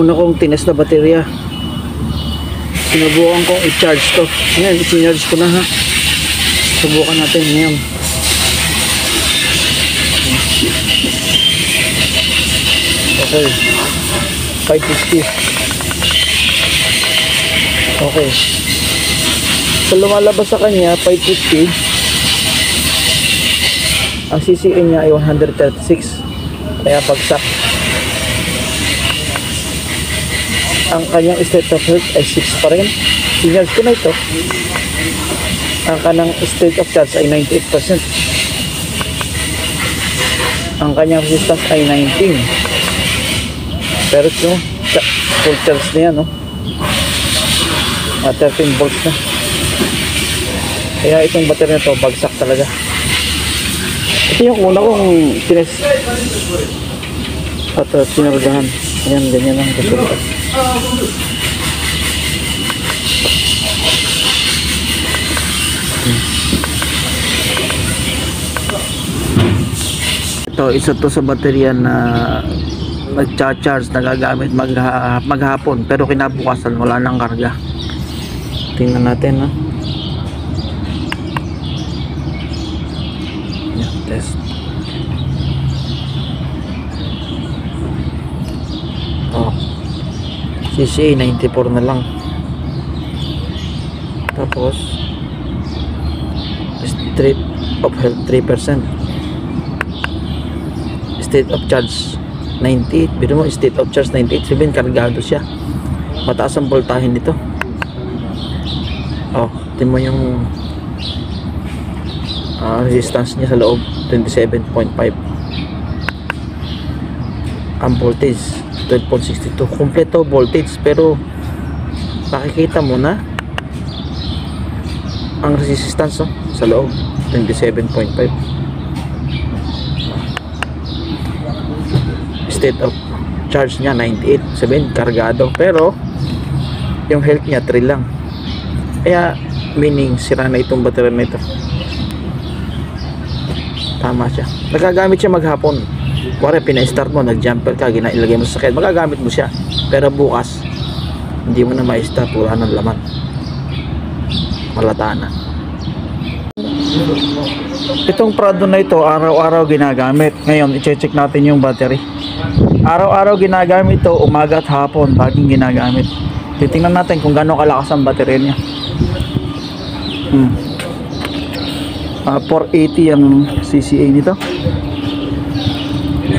una kong tinest na baterya. Sinubukan kong i-charge to. Ayan, i-charge ko na ha. Subukan natin ngayon. Okay. 550. Okay. So lumalabas sa kanya 550. Ang CCA niya ay 136. Kaya bagsak. Ang kanyang state of health ay 6 pa rin. Sinyals ko na ito. Ang kanyang state of charge ay 98%. Ang kanyang resistance ay 19. Pero ito, full charge na yan, no? 13 volts na. Kaya itong battery na ito, bagsak talaga. Ito yung una kong tines at sinargahan. Ayan, ganyan lang resulta. Ito, isa to sa baterya na nagcha-charge, nagagamit maghapon, pero kinabukasan wala nang karga. Tingnan natin, no? Yan, test. Oh, CCA 94 na lang. Tapos state of health 3%, state of charge 98. Biro mo, state of charge 98, sabihin kargado siya. Mataas ang voltahe nito. Oh, tingnan mo yung resistance niya sa loob, 27.5. Ang voltage 12.62, kompleto voltage, pero nakikita mo na ang resistance, oh, sa loob 27.5. State of charge niya 98, sabihin kargado, pero yung health niya 3 lang. Kaya meaning sira na itong battery na ito. Tama siya. Nagagamit siya maghapon. Kuwari pina-start mo, nag-jumper ka, ilagay mo sa sakit, magagamit mo siya. Pero bukas hindi mo na ma-start, wala ng laman, malata na. Itong Prado na ito, araw-araw ginagamit. Ngayon, i-check natin yung battery. Araw-araw ginagamit ito, umaga at hapon, laging ginagamit. Titingnan natin kung gaano kalakas ang battery niya. 480 ang CCA nito.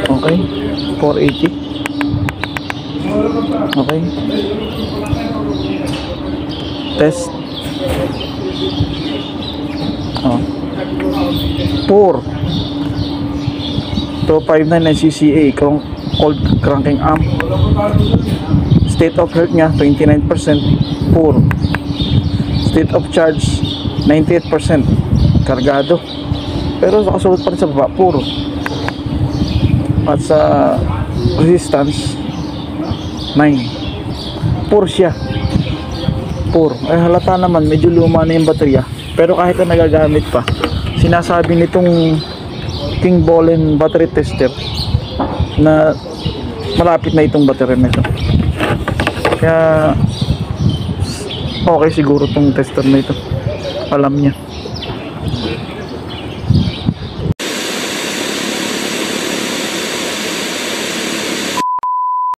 Okay, 480. Okay. Test. Oh. 4 259 ang CCA, cold cranking amp. State of health niya 29%, poor. State of charge 98%, kargado. Pero nakasulot pa rin sa baba, poor. At sa resistance 9, poor siya, poor. Ay halata naman, medyo luma na yung baterya, pero kahit na nagagamit pa. Sinasabi nitong King Bolen battery tester na malapit na itong battery nito. Kaya okay siguro tong tester na ito, alam niya.